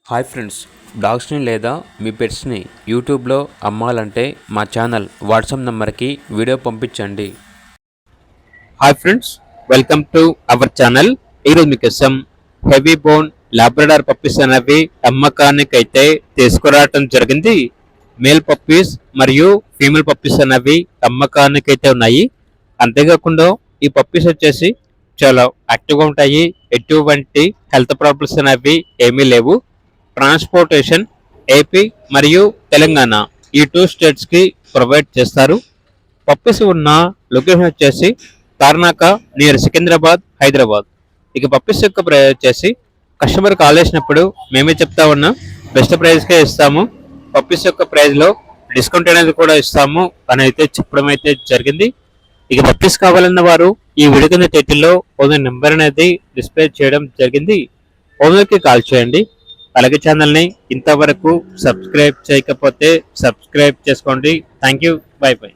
Hi friends, డాగ్స్ని లేదా మీ పెట్స్ని యూట్యూబ్లో అమ్మాలంటే మా ఛానల్ వాట్సాప్ నెంబర్కి వీడియో పంపించండి. Hi friends, welcome to our channel. ఈరోజు మీకోసం హెవీ బోన్ లాబ్రడార్ పప్పీస్ అనేవి అమ్మకానికి అయితే తీసుకురావటం జరిగింది. మేల్ పప్పీస్ మరియు ఫీమేల్ పప్పీస్ అనేవి అమ్మకానికి అయితే ఉన్నాయి. అంతేకాకుండా ఈ పప్పీస్ వచ్చేసి చాలా యాక్టివ్గా ఉంటాయి. ఎటువంటి హెల్త్ ప్రాబ్లమ్స్ అనేవి ఏమీ లేవు. ట్రాన్స్పోర్టేషన్ ఏపీ మరియు తెలంగాణ ఈ 2 స్టేట్స్కి ప్రొవైడ్ చేస్తారు. పప్పీస్ ఉన్న లొకేషన్ వచ్చేసి తార్నాక నియర్ సికింద్రాబాద్, హైదరాబాద్. ఇక పప్పీస్ యొక్క ప్రైస్ వచ్చేసి కస్టమర్ కాల్ చేసినప్పుడు మేమే చెప్తా ఉన్నాం, బెస్ట్ ప్రైస్కే ఇస్తాము, పప్పీస్ యొక్క ప్రైస్లో డిస్కౌంట్ అనేది కూడా ఇస్తాము అని అయితే చెప్పడం అయితే జరిగింది. ఇక పప్పీస్ కావాలన్న వారు ఈ వీడియో కింద టైటిల్లో ఓనర్ నెంబర్ అనేది డిస్ప్లే చేయడం జరిగింది. ఓనర్కి కాల్ చేయండి. అలాగే ఛానల్ని ఇంతవరకు సబ్స్క్రైబ్ చేయకపోతే సబ్స్క్రైబ్ చేసుకోండి. Thank you, by by.